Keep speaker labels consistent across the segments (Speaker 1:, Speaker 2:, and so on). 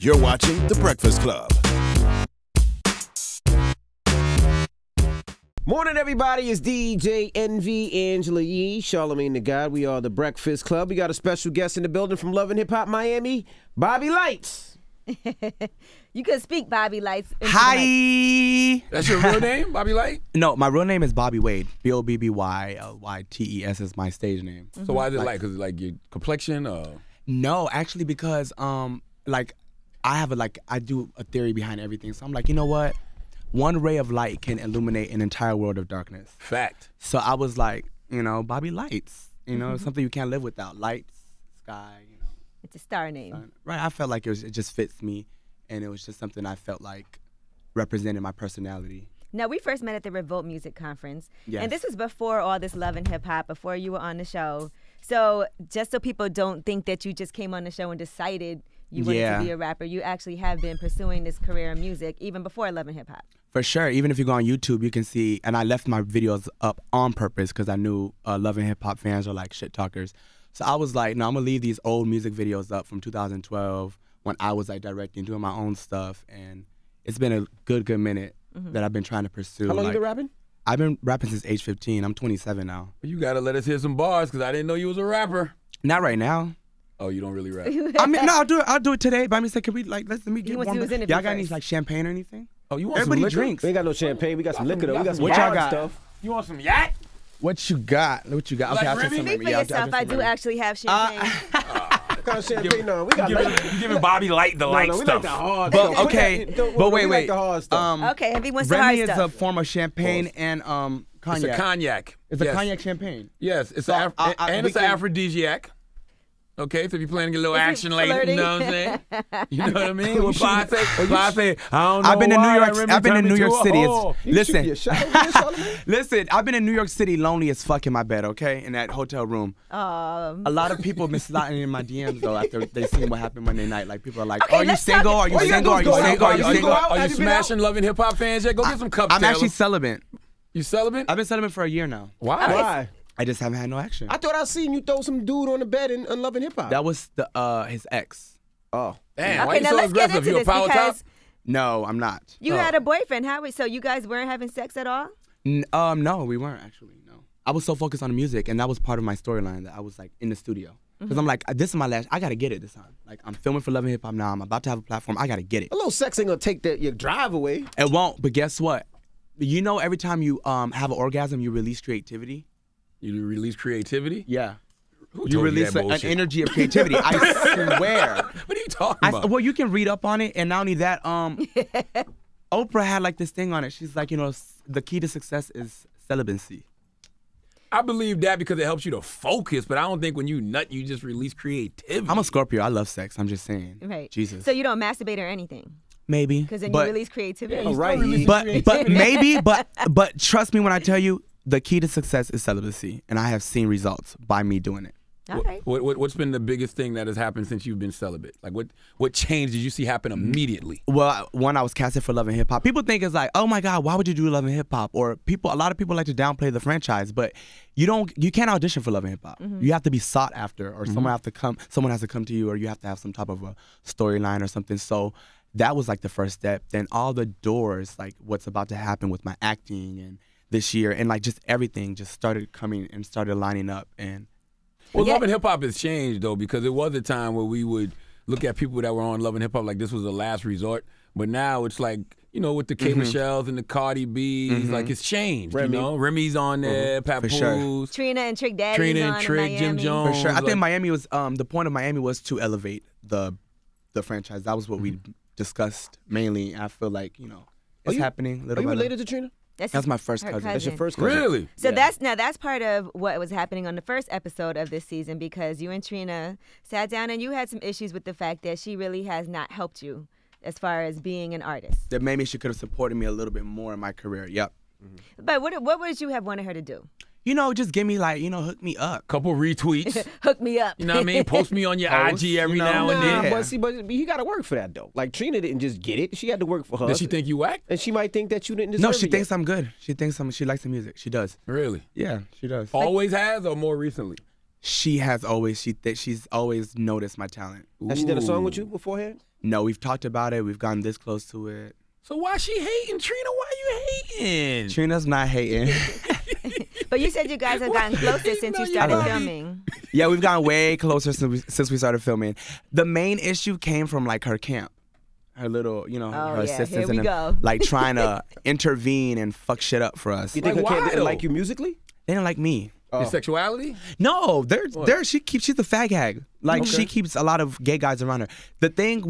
Speaker 1: You're watching The Breakfast Club.
Speaker 2: Morning, everybody. It's DJ Envy, Angela Yee, Charlamagne the God. We are The Breakfast Club. We got a special guest in the building from Love and Hip Hop Miami, Bobby Lytes.
Speaker 3: You could speak, Bobby Lytes.
Speaker 4: Hi.
Speaker 5: That's your real name, Bobby Light?
Speaker 4: No, my real name is Bobby Wade. BOBBYLYTES is my stage name.
Speaker 5: So why is it like? Because like your complexion?
Speaker 4: No, actually because like I do a theory behind everything. So I'm like, you know what? One ray of light can illuminate an entire world of darkness.
Speaker 5: Fact.
Speaker 4: So I was like, you know, Bobby Lytes. You know, something you can't live without. Lights, sky, you know.
Speaker 3: It's a star name.
Speaker 4: Sun. Right. I felt like it just fits me, and it was just something I felt like represented my personality.
Speaker 3: Now, we first met at the Revolt Music Conference.
Speaker 4: Yes.
Speaker 3: And this was before all this Love and Hip Hop, before you were on the show. So just so people don't think that you just came on the show and decided you wanted to be a rapper, you actually have been pursuing this career in music even before Love and Hip Hop.
Speaker 4: For sure. Even if you go on YouTube, you can see, and I left my videos up on purpose because I knew Love and Hip Hop fans are like shit talkers. So I was like, no, I'm going to leave these old music videos up from 2012 when I was like directing, doing my own stuff. And it's been a good minute that I've been trying to pursue.
Speaker 2: How long you been rapping?
Speaker 4: I've been rapping since age 15. I'm 27 now.
Speaker 5: You got to let us hear some bars because I didn't know you was a rapper.
Speaker 4: Not right now.
Speaker 5: Oh, you don't really rap?
Speaker 4: I mean, no, I'll do it today. But I'm just like, can we like, let me get
Speaker 3: wants
Speaker 4: one.
Speaker 3: to do his interview
Speaker 4: Y'all got any
Speaker 3: first.
Speaker 4: like champagne or anything?
Speaker 5: Oh, you want
Speaker 4: Everybody
Speaker 5: some liquor?
Speaker 4: drinks.
Speaker 2: We ain't got no champagne. We got some liquor, though. We got some
Speaker 4: What y'all
Speaker 2: hard
Speaker 4: got?
Speaker 2: stuff.
Speaker 5: You want some yak?
Speaker 4: What you got? What you got?
Speaker 5: Like
Speaker 4: Okay, I'll take
Speaker 5: Remy?
Speaker 4: some
Speaker 3: Speak
Speaker 4: Remy.
Speaker 3: for
Speaker 4: Yeah, I'll
Speaker 3: yourself.
Speaker 4: take
Speaker 3: I
Speaker 4: some
Speaker 3: do
Speaker 4: Remy.
Speaker 3: actually have champagne.
Speaker 2: What kind of champagne on? We got
Speaker 5: You giving Bobby Light the light
Speaker 2: we
Speaker 5: stuff.
Speaker 2: like the hard
Speaker 4: But
Speaker 2: stuff.
Speaker 4: okay,
Speaker 2: We
Speaker 4: but wait.
Speaker 2: like the hard stuff.
Speaker 3: Okay, if he wants the hard
Speaker 4: Remy is a
Speaker 3: stuff.
Speaker 4: form of champagne and
Speaker 5: It's
Speaker 4: cognac.
Speaker 5: a cognac.
Speaker 4: It's
Speaker 5: Yes.
Speaker 4: a cognac champagne.
Speaker 5: Yes, it's
Speaker 4: So,
Speaker 5: and
Speaker 4: we
Speaker 5: it's an
Speaker 4: can-
Speaker 5: aphrodisiac. Okay, so if you're planning to get a little
Speaker 3: Is it
Speaker 5: action later, you
Speaker 3: flirty?
Speaker 5: know what I'm saying? You know what I mean? When Pop say, I don't know
Speaker 4: I've been in New
Speaker 5: why
Speaker 4: York.
Speaker 5: Remy
Speaker 4: I've been in
Speaker 5: turned
Speaker 4: New
Speaker 5: me
Speaker 4: York
Speaker 5: to a
Speaker 4: City.
Speaker 5: whore.
Speaker 4: Listen,
Speaker 2: You shot over here, Charlamagne?
Speaker 4: listen. I've been in New York City, lonely as fuck in my bed. Okay, in that hotel room. A lot of people been sliding in my DMs though after they seen what happened Monday night. Like people are like,
Speaker 3: Okay,
Speaker 4: "Are you
Speaker 3: let's talk-
Speaker 4: single? Are you
Speaker 2: All you gotta
Speaker 4: single?
Speaker 2: do
Speaker 4: Are
Speaker 2: is
Speaker 4: you
Speaker 2: go out.
Speaker 4: single? Are you
Speaker 2: Have you
Speaker 4: single?"
Speaker 2: been out?
Speaker 5: Are you
Speaker 2: Have you been out?
Speaker 5: smashing Love and Hip Hop fans yet? Go get some cups.
Speaker 4: I'm
Speaker 5: Taylor.
Speaker 4: actually celibate.
Speaker 5: You celibate?
Speaker 4: I've been celibate for a year now.
Speaker 5: Why?
Speaker 2: Why?
Speaker 4: I just haven't had no action.
Speaker 2: I thought I seen you throw some dude on the bed in Love and Hip Hop.
Speaker 4: That was the his ex.
Speaker 2: Oh.
Speaker 5: Damn, why
Speaker 3: Okay,
Speaker 5: you
Speaker 3: now
Speaker 5: so
Speaker 3: let's get
Speaker 5: aggressive?
Speaker 3: into
Speaker 5: You a
Speaker 3: this
Speaker 5: power top?
Speaker 3: because
Speaker 4: No, I'm not.
Speaker 3: you had a boyfriend. So you guys weren't having sex at all?
Speaker 4: No, we weren't actually. No, I was so focused on the music, and that was part of my storyline that I was like in the studio because I'm like, this is my last. I gotta get it this time. Like I'm filming for Love and Hip Hop now. I'm about to have a platform. I gotta get it.
Speaker 2: A little sex ain't gonna take your drive away.
Speaker 4: It won't. But guess what? You know, every time you have an orgasm, you release creativity.
Speaker 5: You release creativity?
Speaker 4: Yeah.
Speaker 5: Who
Speaker 4: You
Speaker 5: told
Speaker 4: release
Speaker 5: that
Speaker 4: an
Speaker 5: bullshit?
Speaker 4: energy of creativity. I swear.
Speaker 5: What are you talking about?
Speaker 4: Well, you can read up on it, and not only that, Oprah had like this thing on it. She's like, you know, the key to success is celibacy.
Speaker 5: I believe that because it helps you to focus, but I don't think when you nut, you just release creativity.
Speaker 4: I'm a Scorpio. I love sex. I'm just saying.
Speaker 3: Right.
Speaker 4: Jesus.
Speaker 3: So you don't masturbate or anything?
Speaker 4: Maybe.
Speaker 3: Because then
Speaker 4: but,
Speaker 3: you release creativity.
Speaker 2: Oh, right.
Speaker 4: But maybe. But trust me when I tell you, the key to success is celibacy, and I have seen results by me doing it.
Speaker 3: Okay.
Speaker 5: What's been the biggest thing that has happened since you've been celibate? Like what change did you see happen immediately?
Speaker 4: Well, one, I was casted for Love and Hip Hop. People think it's like, oh my God, why would you do Love and Hip Hop? Or a lot of people like to downplay the franchise, but you can't audition for Love and Hip Hop. You have to be sought after, or someone has to come to you, or you have to have some type of a storyline or something. So that was like the first step. Then all the doors, like what's about to happen with my acting and this year, and like just everything just started coming and started lining up. And
Speaker 5: Well, Love and Hip Hop has changed though, because it was a time where we would look at people that were on Love and Hip Hop like this was a last resort. But now it's like, you know, with the K Michelle's and the Cardi B's, like it's changed.
Speaker 2: Remy.
Speaker 5: You know, Remy's on there, Papoose,
Speaker 4: sure.
Speaker 3: Trina and Trick Daddy's
Speaker 5: Trina
Speaker 3: on
Speaker 5: and
Speaker 3: in
Speaker 5: Trick, Jim
Speaker 3: Miami.
Speaker 5: Jones.
Speaker 4: for sure, I
Speaker 5: like-
Speaker 4: think Miami was the point of Miami was to elevate the franchise. That was what we discussed mainly. I feel like, you know, it's happening
Speaker 2: Are
Speaker 4: little
Speaker 2: you
Speaker 4: by little.
Speaker 2: related to Trina?
Speaker 4: That's my first
Speaker 3: her
Speaker 4: cousin.
Speaker 2: That's your first cousin.
Speaker 5: Really?
Speaker 3: So
Speaker 2: Yeah.
Speaker 3: that's part of what was happening on the first episode of this season, because you and Trina sat down and you had some issues with the fact that she really has not helped you as far as being an artist.
Speaker 4: That maybe she could have supported me a little bit more in my career. Yep.
Speaker 3: But what would you have wanted her to do?
Speaker 4: You know, just give me like, you know, hook me up.
Speaker 5: Couple retweets.
Speaker 3: Hook me up.
Speaker 5: You know what I mean? Post me on your
Speaker 4: Post,
Speaker 5: IG every
Speaker 4: you know,
Speaker 5: now and
Speaker 4: nah,
Speaker 5: then.
Speaker 2: But see, but you got to work for that though. Like Trina didn't just get it; she had to work for her.
Speaker 5: Does she think you whack?
Speaker 2: And she might think that you didn't deserve
Speaker 4: No,
Speaker 2: it
Speaker 4: she
Speaker 2: yet.
Speaker 4: thinks I'm good. She likes the music. She does.
Speaker 5: Really?
Speaker 4: Yeah, she does.
Speaker 5: Always has or more recently?
Speaker 4: she's always noticed my talent.
Speaker 2: Has she done a song with you beforehand?
Speaker 4: No, we've talked about it. We've gotten this close to it.
Speaker 5: So why she hating, Trina? Why you hating?
Speaker 4: Trina's not hating.
Speaker 3: But you said you guys have gotten closer since you started filming.
Speaker 4: Yeah, we've gotten way closer since we started filming. The main issue came from like her camp. Her little, her assistants
Speaker 3: here we go.
Speaker 4: Like trying to intervene and fuck shit up for us.
Speaker 2: You think her camp didn't like you musically?
Speaker 4: They didn't like me.
Speaker 5: Your sexuality?
Speaker 4: No, she's a fag hag. Like she keeps a lot of gay guys around her. The thing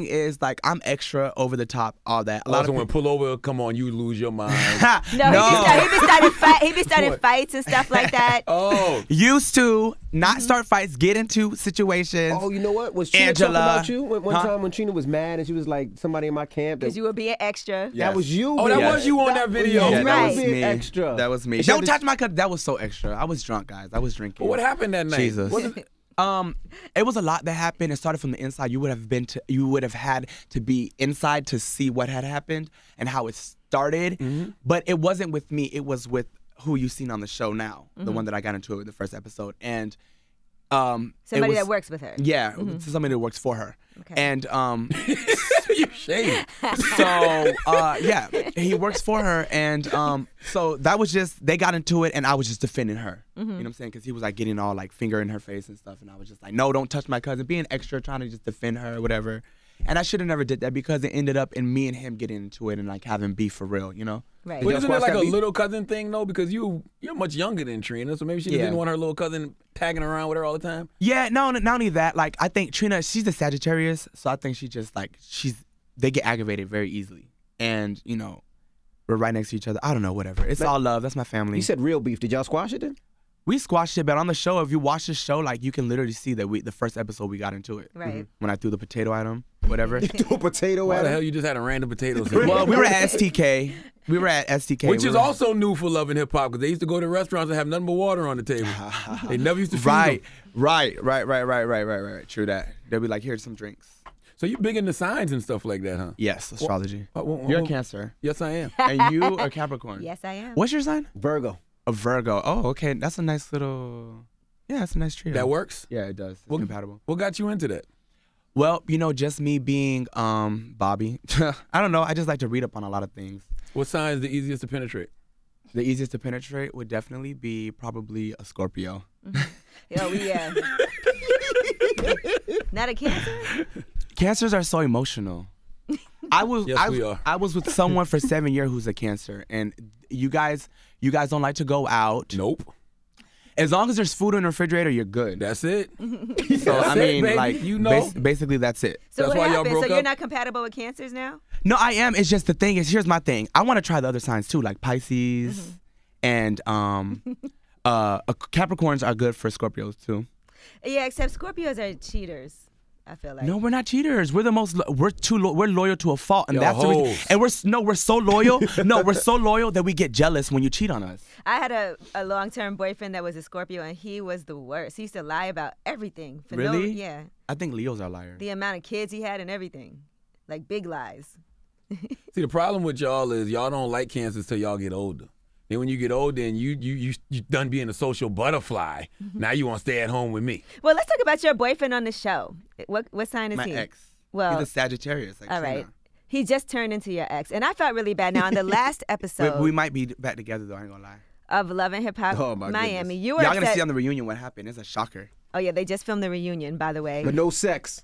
Speaker 4: is like I'm extra over the top, all that. A lot of
Speaker 5: when pull over, come on, you lose your mind.
Speaker 3: No, he be starting fights and stuff like that.
Speaker 5: Oh,
Speaker 4: used to not start fights, get into situations.
Speaker 2: Oh, you know what? Was Trina talking about you one time when Trina was mad and she was like, somebody in my camp?
Speaker 3: Because you were being extra.
Speaker 2: That was you.
Speaker 5: Oh, that was you on that video.
Speaker 4: Yeah,
Speaker 3: that
Speaker 2: was me. Extra.
Speaker 4: That was me. Don't touch my cup. That was so extra. I was drunk, guys. I was drinking.
Speaker 5: What happened that night?
Speaker 4: Jesus. It was a lot that happened. It started from the inside. You would have had to be inside to see what had happened and how it started. Mm-hmm. But it wasn't with me. It was with who you've seen on the show now, the one that I got into it with the first episode. And
Speaker 3: somebody that works with her.
Speaker 4: Yeah, somebody that works for her.
Speaker 3: Okay.
Speaker 4: And
Speaker 5: you shade.
Speaker 4: So yeah, he works for her, and so that was just they got into it, and I was just defending her. You know what I'm saying? Because he was like getting all like finger in her face and stuff, and I was just like, no, don't touch my cousin, being extra, trying to just defend her or whatever. And I should have never did that because it ended up in me and him getting into it and like having beef for real, you know?
Speaker 3: Right.
Speaker 5: But isn't it like a little cousin thing though? Because you're much younger than Trina, so maybe she didn't want her little cousin tagging around with her all the time.
Speaker 4: Yeah, no, not only that. Like I think Trina, she's a Sagittarius, so I think she just like they get aggravated very easily, and we're right next to each other. I don't know, whatever. It's all love. That's my family.
Speaker 2: You said real beef. Did y'all squash it then?
Speaker 4: We squashed it, but on the show, if you watch the show, like you can literally see that the first episode we got into it.
Speaker 3: Right.
Speaker 4: When I threw the potato at him, whatever.
Speaker 2: You threw a potato
Speaker 5: Why
Speaker 2: at
Speaker 5: the
Speaker 2: him?
Speaker 5: hell you just had a random potato?
Speaker 4: Well, we were at STK.
Speaker 5: Which is also new for Love and Hip Hop because they used to go to restaurants and have nothing but water on the table. They never used to feed them.
Speaker 4: Right. True that. They'll be like, here's some drinks.
Speaker 5: So you big into signs and stuff like that, huh?
Speaker 4: Yes, astrology. You're a Cancer.
Speaker 5: Yes, I am.
Speaker 4: And you are Capricorn.
Speaker 3: Yes, I am.
Speaker 4: What's your sign?
Speaker 2: Virgo.
Speaker 4: A Virgo. Oh, okay. That's a nice little. Yeah, that's a nice trio.
Speaker 5: That works?
Speaker 4: Yeah, it does. It's compatible.
Speaker 5: What got you into that?
Speaker 4: Well, just me being Bobby. I don't know. I just like to read up on a lot of things.
Speaker 5: What sign is the easiest to penetrate?
Speaker 4: The easiest to penetrate would definitely be probably a Scorpio.
Speaker 3: Oh, yeah. Not a Cancer?
Speaker 4: Cancers are so emotional.
Speaker 5: We are.
Speaker 4: I was with someone for 7 years who's a Cancer, and you guys don't like to go out.
Speaker 5: Nope.
Speaker 4: As long as there's food in the refrigerator, you're good.
Speaker 5: That's it.
Speaker 4: So I mean,
Speaker 5: baby.
Speaker 4: like, basically that's it.
Speaker 3: So
Speaker 5: That's
Speaker 3: what
Speaker 5: why y'all
Speaker 3: happened?
Speaker 5: broke
Speaker 3: So you're
Speaker 5: up?
Speaker 3: not compatible with Cancers now?
Speaker 4: No, I am. It's just the thing is, here's my thing. I want to try the other signs too, like Pisces, and Capricorns are good for Scorpios too.
Speaker 3: Yeah, except Scorpios are cheaters. I feel like.
Speaker 4: No, we're not cheaters. We're the most. We're loyal to a fault, and
Speaker 5: Yo,
Speaker 4: that's the reason.
Speaker 5: hoes.
Speaker 4: And we're so loyal. No, we're so loyal that we get jealous when you cheat on us.
Speaker 3: I had a long-term boyfriend that was a Scorpio, and he was the worst. He used to lie about everything.
Speaker 4: Really?
Speaker 3: Yeah.
Speaker 4: I think Leos are liars.
Speaker 3: The amount of kids he had and everything, like big lies.
Speaker 5: See, the problem with y'all is y'all don't like Cancers till y'all get older. Then when you get older and you done being a social butterfly, now you want to stay at home with me.
Speaker 3: Well, let's talk about your boyfriend on the show. What sign is
Speaker 4: My
Speaker 3: he?
Speaker 4: ex.
Speaker 3: Well,
Speaker 4: he's a Sagittarius. Like
Speaker 3: all
Speaker 4: Trina.
Speaker 3: right. He just turned into your ex, and I felt really bad. Now, on the last episode
Speaker 4: We might be back together though. I ain't gonna lie.
Speaker 3: of Love and Hip Hop
Speaker 2: Oh, my
Speaker 3: Miami,
Speaker 2: goodness.
Speaker 3: you were
Speaker 4: Y'all gonna
Speaker 3: upset.
Speaker 4: see on the reunion what happened. It's a shocker.
Speaker 3: Oh yeah, they just filmed the reunion, by the way.
Speaker 2: But no sex.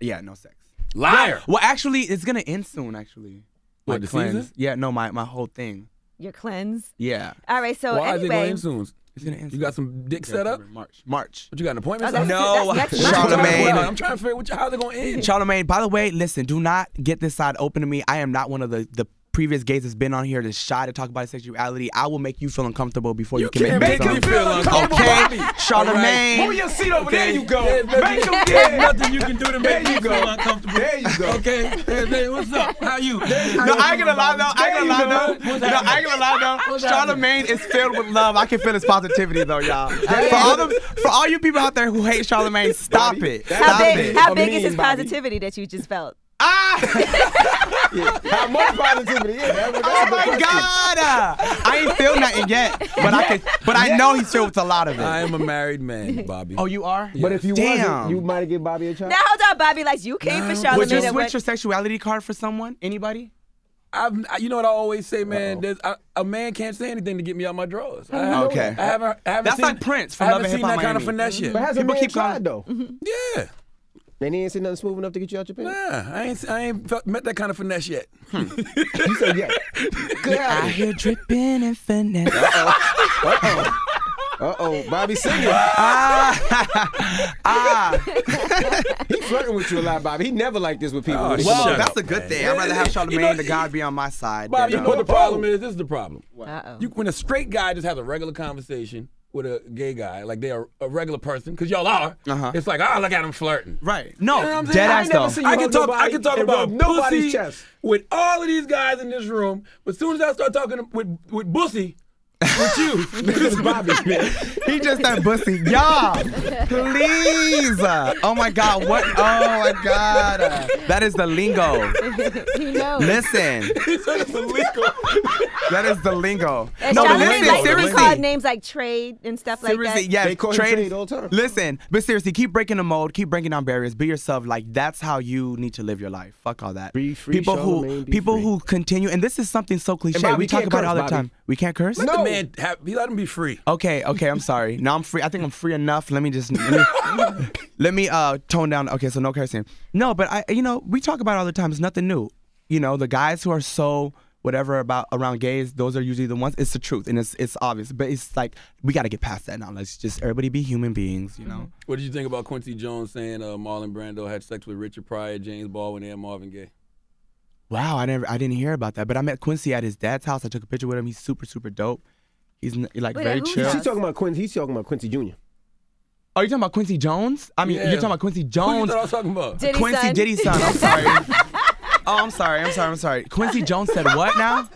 Speaker 4: Yeah, no sex.
Speaker 5: Liar.
Speaker 4: Well, actually, it's gonna end soon. Actually,
Speaker 5: What,
Speaker 4: My
Speaker 5: the
Speaker 4: cleanse.
Speaker 5: season?
Speaker 4: Yeah, no, my whole thing.
Speaker 3: Your cleanse.
Speaker 4: Yeah,
Speaker 3: All right, so
Speaker 5: Why is it going
Speaker 3: anyway,
Speaker 5: in soon?
Speaker 4: it's gonna end.
Speaker 5: You
Speaker 4: soon.
Speaker 5: got some dick
Speaker 4: Yeah,
Speaker 5: set up?
Speaker 4: March.
Speaker 5: But you got an appointment?
Speaker 3: Oh, that's-
Speaker 4: No,
Speaker 3: that's
Speaker 4: Charlamagne.
Speaker 5: I'm trying to figure out how's it going to end.
Speaker 4: Charlamagne, by the way, listen, do not get this side open to me. I am not one of the previous gays that's been on here that's shy to talk about sexuality. I will make you feel uncomfortable before you, can
Speaker 5: can't
Speaker 4: make
Speaker 5: make
Speaker 4: me
Speaker 5: me feel uncomfortable.
Speaker 4: Okay, Charlamagne.
Speaker 2: Move your seat over there. You go.
Speaker 5: There's
Speaker 2: Make him
Speaker 5: there's nothing you can do to make me
Speaker 2: you go.
Speaker 5: feel uncomfortable.
Speaker 2: There you go.
Speaker 5: Okay, hey, what's up? How you?
Speaker 4: No, I ain't gonna lie though. I ain't gonna lie though. Charlamagne is filled with love. I can feel his positivity though, y'all. For all you people out there who hate Charlamagne, stop it.
Speaker 3: how
Speaker 4: Stop
Speaker 3: big,
Speaker 4: it.
Speaker 3: how
Speaker 2: A
Speaker 3: big is
Speaker 2: mean
Speaker 3: his
Speaker 2: Bobby.
Speaker 3: positivity that you just felt?
Speaker 4: Ah!
Speaker 2: How much positivity? Yeah, that's
Speaker 4: Oh my God! I ain't feel nothing yet, but I know he's filled with a lot of it.
Speaker 5: I am a married man, Bobby.
Speaker 4: Oh, you are?
Speaker 2: But if you
Speaker 4: Damn.
Speaker 2: wasn't, you might have given Bobby a child.
Speaker 3: Now hold on, Bobby. Like you came for Charlamagne.
Speaker 4: Would you
Speaker 3: and
Speaker 4: switch your sexuality card for someone? Anybody?
Speaker 5: You know what I always say, man? A man can't say anything to get me out my drawers.
Speaker 4: Okay.
Speaker 5: I haven't
Speaker 4: That's
Speaker 5: seen,
Speaker 4: like Prince from
Speaker 5: I
Speaker 4: Love
Speaker 5: haven't
Speaker 4: and
Speaker 5: seen
Speaker 4: Hip
Speaker 5: that
Speaker 4: Hop
Speaker 5: kind of
Speaker 4: Miami.
Speaker 5: finesse yet.
Speaker 2: But has a
Speaker 4: People
Speaker 2: man
Speaker 4: keep
Speaker 2: tried though?
Speaker 5: Yeah.
Speaker 2: And he ain't seen nothing smooth enough to get you out your pants.
Speaker 5: Nah, I ain't met that kind of finesse yet.
Speaker 2: You said yeah. Good.
Speaker 4: I hear dripping and finesse.
Speaker 2: Uh-oh, Bobby singing. He flirting with you a lot, Bobby. He never liked this with people.
Speaker 5: Oh,
Speaker 2: when they
Speaker 5: shut
Speaker 2: come
Speaker 4: Well,
Speaker 2: out.
Speaker 4: that's a good thing. I'd rather have Charlamagne the God be on my side.
Speaker 5: Bob, you
Speaker 4: than,
Speaker 5: know what the problem is? This is the problem.
Speaker 3: Uh-oh.
Speaker 5: When a straight guy just has a regular conversation with a gay guy, like they're a regular person, because y'all are, it's like, look at him flirting.
Speaker 4: Right. No,
Speaker 5: You know what I'm saying?
Speaker 4: dead
Speaker 5: I
Speaker 4: ass
Speaker 5: ain't never
Speaker 4: though.
Speaker 5: seen you hug nobody
Speaker 2: I can talk
Speaker 5: and
Speaker 2: about
Speaker 5: rub
Speaker 2: nobody's
Speaker 5: pussy
Speaker 2: chest.
Speaker 5: with all of these guys in this room, but as soon as I start talking with Bussy, with you,
Speaker 2: This is Bobby, man.
Speaker 4: He just that pussy. Y'all, please. Oh my God. What? Oh my God. That is the lingo.
Speaker 3: He knows.
Speaker 4: Listen. That is the lingo.
Speaker 3: And
Speaker 4: No, but
Speaker 3: Charlamagne
Speaker 4: listen,
Speaker 3: likes to be
Speaker 4: seriously.
Speaker 3: called names like trade and stuff like
Speaker 4: Seriously,
Speaker 3: that.
Speaker 4: yes.
Speaker 2: They call him trade all the time.
Speaker 4: Listen, but seriously, keep breaking the mold, keep breaking down barriers, be yourself. Like that's how you need to live your life. Fuck all that.
Speaker 2: Be free,
Speaker 4: people
Speaker 2: Charlamagne, be
Speaker 4: people
Speaker 2: free.
Speaker 4: who continue, and this is something so cliche.
Speaker 2: Bobby,
Speaker 4: We talk
Speaker 2: can't
Speaker 4: about it
Speaker 2: curse,
Speaker 4: all the
Speaker 2: Bobby.
Speaker 4: time. We can't curse.
Speaker 5: let the man let him be free.
Speaker 4: Okay, I'm sorry. Now I'm free. I think I'm free enough. Let me tone down. Okay, so no cursing. No, but we talk about it all the time. It's nothing new. The guys who are so whatever about around gays, those are usually the ones. It's the truth, and it's obvious. But it's like we got to get past that now. Let's just everybody be human beings.
Speaker 5: What did you think about Quincy Jones saying Marlon Brando had sex with Richard Pryor, James Baldwin, and Marvin Gaye?
Speaker 4: Wow, I didn't hear about that. But I met Quincy at his dad's house. I took a picture with him. He's super, super dope. He's like
Speaker 3: Wait,
Speaker 4: very
Speaker 3: who's
Speaker 4: chill.
Speaker 3: that?
Speaker 2: He's talking about Quincy. He's talking about Quincy Jr.
Speaker 4: Oh, you're talking about Quincy Jones? I mean,
Speaker 5: Yeah.
Speaker 4: you're talking about Quincy
Speaker 5: Who you
Speaker 4: Jones.
Speaker 5: thought I was talking about?
Speaker 3: Diddy
Speaker 4: Quincy
Speaker 3: son.
Speaker 4: Diddy's son. I'm sorry. Oh, I'm sorry. Quincy Jones said what now?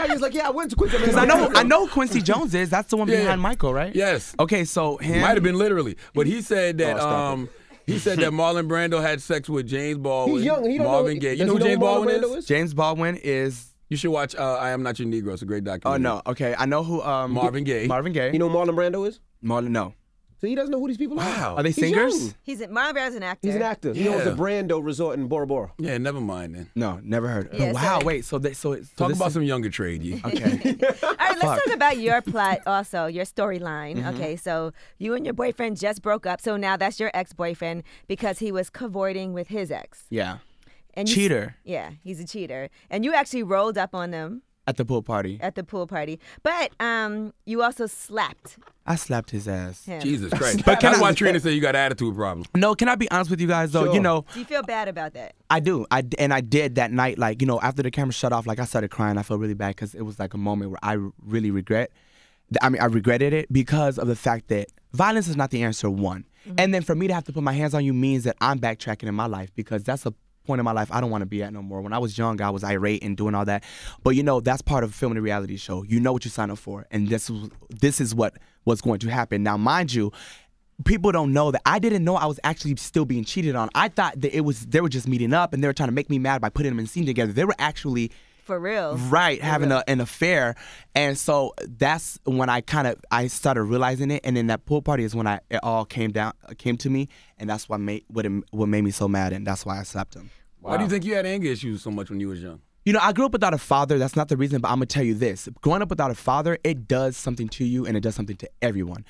Speaker 2: He's like, yeah, I went to Quincy.
Speaker 4: Because I know who Quincy Jones is. That's the one
Speaker 5: Yeah.
Speaker 4: behind Michael, right?
Speaker 5: Yes.
Speaker 4: Okay, so him.
Speaker 5: Might have been literally, but he said that
Speaker 2: stop
Speaker 5: he said that Marlon Brando had sex with James Baldwin,
Speaker 2: He's young. He don't
Speaker 5: Marvin
Speaker 2: know.
Speaker 5: Gaye. You
Speaker 2: Does
Speaker 5: know who
Speaker 2: he
Speaker 5: James
Speaker 2: who Marlon
Speaker 5: Baldwin
Speaker 2: Brando
Speaker 5: is?
Speaker 4: James Baldwin is.
Speaker 5: You should watch I Am Not Your Negro. It's a great
Speaker 4: Oh
Speaker 5: documentary.
Speaker 4: no. Okay, I know who.
Speaker 5: Marvin Gaye.
Speaker 4: Marvin Gaye.
Speaker 2: You know who Marlon Brando is?
Speaker 4: Marlon. No.
Speaker 2: So he doesn't know who these people are.
Speaker 5: Wow.
Speaker 4: Are they
Speaker 2: He's
Speaker 4: singers?
Speaker 2: young.
Speaker 3: Marlon Brando's an actor.
Speaker 2: He's an actor. He
Speaker 5: Yeah.
Speaker 2: owns a Brando resort in Bora Bora.
Speaker 5: Yeah, never mind then.
Speaker 4: No, never heard.
Speaker 3: Yeah,
Speaker 4: But wow,
Speaker 3: so-
Speaker 4: wait. So
Speaker 5: Talk
Speaker 4: this
Speaker 5: about
Speaker 4: is-
Speaker 5: some younger trade, you.
Speaker 4: Okay.
Speaker 3: All right, let's talk about your plot also, your storyline. Okay, so you and your boyfriend just broke up, so now that's your ex-boyfriend because he was cavorting with his ex.
Speaker 4: Yeah.
Speaker 3: And
Speaker 4: Cheater.
Speaker 3: Yeah, he's a cheater. And you actually rolled up on him
Speaker 4: At the pool party.
Speaker 3: at the pool party. But you also slapped
Speaker 4: I slapped his ass.
Speaker 3: him.
Speaker 5: Jesus Christ.
Speaker 4: But can
Speaker 5: That's
Speaker 4: I-
Speaker 5: why Trina said you got an attitude problem.
Speaker 4: No, can I be honest with you guys though?
Speaker 2: Sure.
Speaker 3: Do you feel bad about that?
Speaker 4: I do. I did that night. Like, after the camera shut off, like I started crying. I felt really bad because it was like a moment where I really regret. I regretted it because of the fact that violence is not the answer, one. And then for me to have to put my hands on you means that I'm backtracking in my life because that's a point in my life I don't want to be at no more. When I was young, I was irate and doing all that. But that's part of filming a reality show. You know what you sign up for. And this is what's going to happen. Now, mind you, people don't know that I didn't know I was actually still being cheated on. I thought that they were just meeting up and they were trying to make me mad by putting them in scene together. They were actually
Speaker 3: For real.
Speaker 4: right having an affair. And so that's when I started realizing it. And then that pool party is when it all came to me, and that's what made me so mad, and that's why I slapped him.
Speaker 5: Why do you think you had anger issues so much when you was young?
Speaker 4: I grew up without a father. That's not the reason, but I'm going to tell you this. Growing up without a father, it does something to you, and it does something to everyone.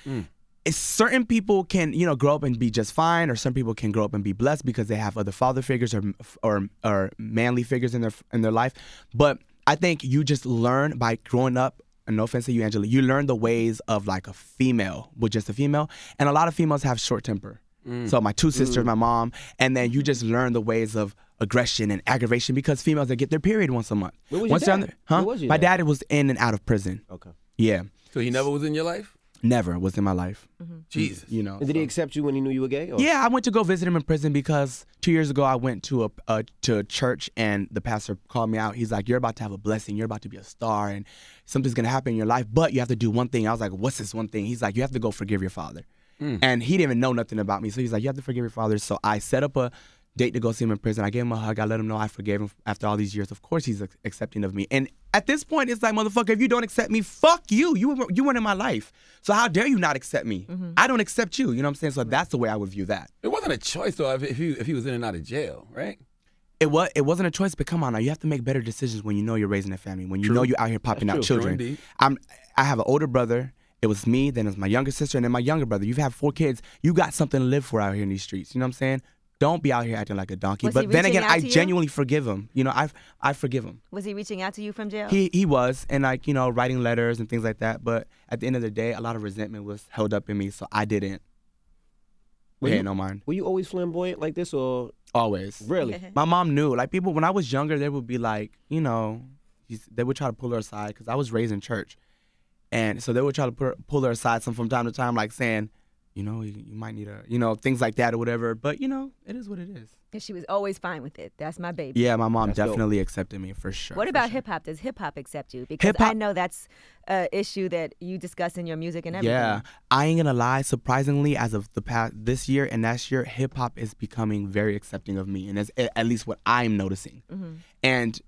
Speaker 4: Certain people can, grow up and be just fine, or some people can grow up and be blessed because they have other father figures or manly figures in their life. But I think you just learn by growing up, and no offense to you, Angela, you learn the ways of like a female with just a female. And a lot of females have short temper. So my two sisters, my mom, and then you just learn the ways of aggression and aggravation because females, they get their period once a month.
Speaker 2: Where was
Speaker 4: Once
Speaker 2: your
Speaker 4: they're
Speaker 2: dad?
Speaker 4: on
Speaker 2: Where was your
Speaker 4: my
Speaker 2: dad?
Speaker 4: dad was in and out of prison.
Speaker 2: Okay.
Speaker 4: Yeah.
Speaker 5: So he never was in your life?
Speaker 4: Never was in my life.
Speaker 5: Jesus.
Speaker 2: And did he accept you when he knew you were gay? Or?
Speaker 4: Yeah, I went to go visit him in prison because 2 years ago I went to a church and the pastor called me out. He's like, "You're about to have a blessing. You're about to be a star, and something's gonna happen in your life. But you have to do one thing." I was like, "What's this one thing?" He's like, "You have to go forgive your father." And he didn't even know nothing about me, so he's like, "You have to forgive your father." So I set up a date to go see him in prison. I gave him a hug. I let him know I forgave him after all these years. Of course he's accepting of me. And at this point, it's like, motherfucker, if you don't accept me, fuck you. You weren't in my life. So how dare you not accept me? I don't accept you. You know what I'm saying? So that's the way I would view that.
Speaker 5: It wasn't a choice, though, if he was in and out of jail, right?
Speaker 4: It wasn't a choice, but come on now. You have to make better decisions when you know you're raising a family, when you know you're out here popping out children.
Speaker 5: True,
Speaker 4: I have an older brother. It was me, then it was my younger sister, and then my younger brother. You've had 4 kids. You got something to live for out here in these streets. You know what I'm saying? Don't be out here acting like a donkey. But then again, I genuinely forgive him. You know, I forgive him.
Speaker 3: Was he reaching out to you from jail?
Speaker 4: He was, and like, you know, writing letters and things like that. But at the end of the day, a lot of resentment was held up in me, so I didn't pay no mind.
Speaker 2: Were you always flamboyant like this, or
Speaker 4: always?
Speaker 2: Really?
Speaker 4: My mom knew. Like, people, when I was younger, they would be like, you know, they would try to pull her aside because I was raised in church, and so they would try to pull her aside from time to time, like saying, you know, you might need things like that or whatever. But, you know, it is what it is.
Speaker 3: And she was always fine with it. That's my baby.
Speaker 4: Yeah, my mom definitely accepted me for sure.
Speaker 3: What about hip-hop? Does hip-hop accept you? Because I know that's an issue that you discuss in your music and everything.
Speaker 4: Yeah. I ain't gonna lie. Surprisingly, as of this year and last year, hip-hop is becoming very accepting of me. And that's at least what I'm noticing. And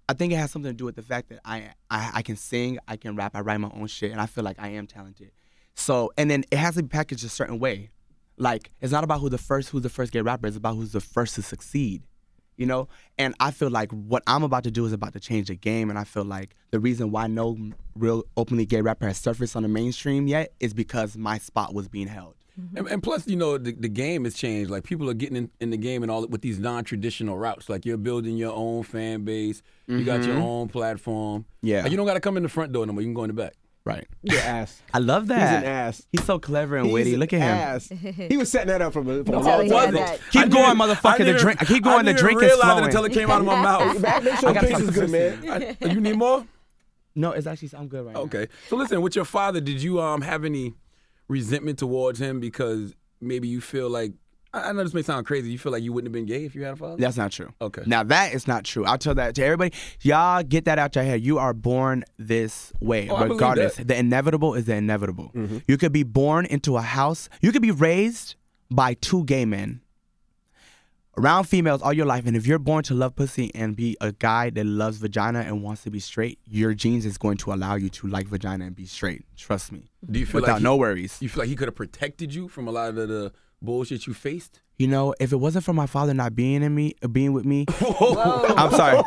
Speaker 4: I think it has something to do with the fact that I can sing, I can rap, I write my own shit, and I feel like I am talented. So, and then it has to be packaged a certain way. Like, it's not about who's the first gay rapper. It's about who's the first to succeed, you know? And I feel like what I'm about to do is about to change the game. And I feel like the reason why no real openly gay rapper has surfaced on the mainstream yet is because my spot was being held.
Speaker 5: And plus, you know, the game has changed. Like, people are getting in the game and all with these non-traditional routes. Like, you're building your own fan base. You got your own platform.
Speaker 4: Yeah.
Speaker 5: Like, you don't got to come in the front door no more. You can go in the back.
Speaker 4: Right.
Speaker 2: You're ass.
Speaker 4: I love that.
Speaker 2: He's an ass.
Speaker 4: He's so clever and witty. Look at him.
Speaker 2: Ass. He was setting that up from a
Speaker 5: was it?
Speaker 4: Keep going, motherfucker. The drink. Keep going. The drink is flowing.
Speaker 5: I didn't realize it until it came out of my mouth.
Speaker 2: Make sure the pace is good, man.
Speaker 5: You need more?
Speaker 4: No, it's actually, I'm good right now.
Speaker 5: Okay. So listen, with your father, did you have any resentment towards him because maybe you feel like, I know this may sound crazy, you feel like you wouldn't have been gay if you had a father?
Speaker 4: That's not true.
Speaker 5: Okay.
Speaker 4: Now, that is not true. I'll tell that to everybody. Y'all get that out your head. You are born this way. Regardless, the inevitable is the inevitable. You could be born into a house. You could be raised by 2 gay men around females all your life. And if you're born to love pussy and be a guy that loves vagina and wants to be straight, your genes is going to allow you to like vagina and be straight. Trust me.
Speaker 5: Do you feel
Speaker 4: without no worries.
Speaker 5: You feel like he could have protected you from a lot of the bullshit you faced?
Speaker 4: You know, if it wasn't for my father not being with me, I'm sorry,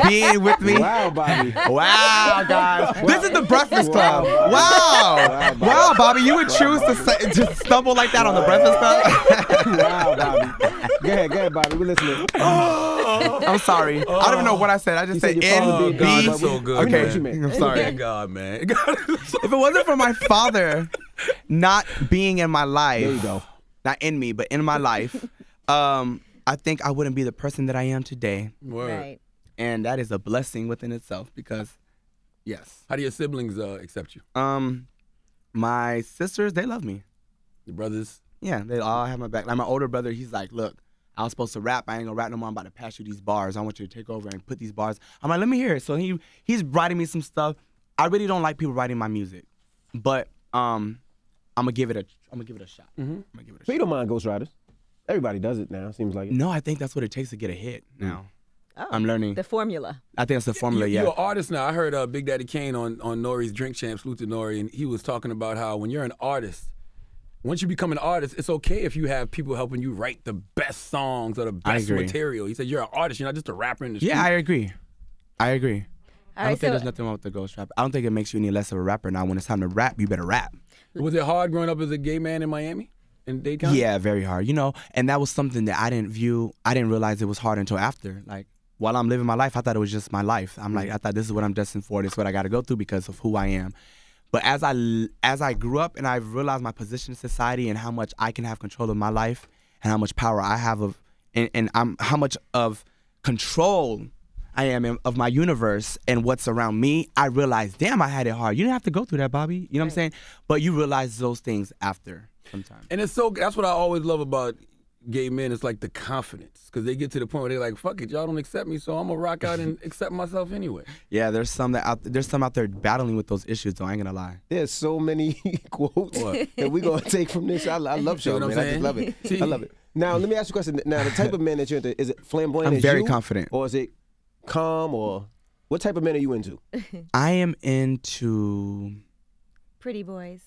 Speaker 4: being with me.
Speaker 2: Wow, Bobby.
Speaker 4: Wow, guys. This is the Breakfast Club. Wow. Wow, Bobby, you would choose to stumble like that on the Breakfast Club?
Speaker 2: Wow, Bobby. Go ahead, Bobby. We're listening.
Speaker 4: I'm sorry. I don't even know what I said. I just said N, B.
Speaker 5: So good.
Speaker 2: Okay. What you meant.
Speaker 4: I'm sorry.
Speaker 5: Thank God, man.
Speaker 4: If it wasn't for my father not being in my life.
Speaker 2: There you go.
Speaker 4: Not in me, but in my life, I think I wouldn't be the person that I am today.
Speaker 5: Word.
Speaker 3: Right.
Speaker 4: And that is a blessing within itself because, yes.
Speaker 5: How do your siblings accept you?
Speaker 4: My sisters, they love me.
Speaker 5: Your brothers?
Speaker 4: Yeah, they all have my back. Like my older brother, he's like, look, I was supposed to rap. I ain't gonna rap no more. I'm about to pass you these bars. I want you to take over and put these bars. I'm like, let me hear it. So he's writing me some stuff. I really don't like people writing my music, but I'm gonna give it a shot. I'm gonna give it a shot.
Speaker 2: So you don't mind ghostwriters? Everybody does it now. Seems like it.
Speaker 4: No, I think that's what it takes to get a hit now.
Speaker 3: Oh,
Speaker 4: I'm learning.
Speaker 3: the formula.
Speaker 4: I think it's the formula,
Speaker 5: You're
Speaker 4: yeah.
Speaker 5: an artist now. I heard Big Daddy Kane on Nori's Drink Champs, salute to Nori, and he was talking about how when you're an artist, once you become an artist, it's okay if you have people helping you write the best songs or the best material. He said you're an artist, you're not just a rapper in the street.
Speaker 4: Yeah, I agree. I don't
Speaker 3: Right,
Speaker 4: think there's nothing wrong with the ghost rap. I don't think it makes you any less of a rapper. Now, when it's time to rap, you better rap.
Speaker 5: Was it hard growing up as a gay man in Miami? In Dade County?
Speaker 4: Yeah, very hard. You know, and that was something that I didn't realize it was hard until after. Like, while I'm living my life, I thought it was just my life. I'm like, I thought this is what I'm destined for. This is what I got to go through because of who I am. But as I grew up and I realized my position in society and how much I can have control of my life and how much power I have how much of control I am of my universe and what's around me, I realized, damn, I had it hard. You didn't have to go through that, Bobby. You know what I'm saying? But you realize those things after sometimes.
Speaker 5: And that's what I always love about gay men. It's like the confidence, because they get to the point where they're like, fuck it, y'all don't accept me, so I'm gonna rock out and accept myself anyway.
Speaker 4: Yeah, there's some out there battling with those issues, though. I ain't gonna lie.
Speaker 2: There's so many quotes that we gonna take from this. I love Sean, man. I just love it. I love it. Now, let me ask you a question. Now, the type of man that you're into, is it flamboyant
Speaker 4: I'm
Speaker 2: as
Speaker 4: very
Speaker 2: you,
Speaker 4: confident.
Speaker 2: Or is it calm, or what type of men are you into?
Speaker 4: I am into.
Speaker 3: Pretty boys.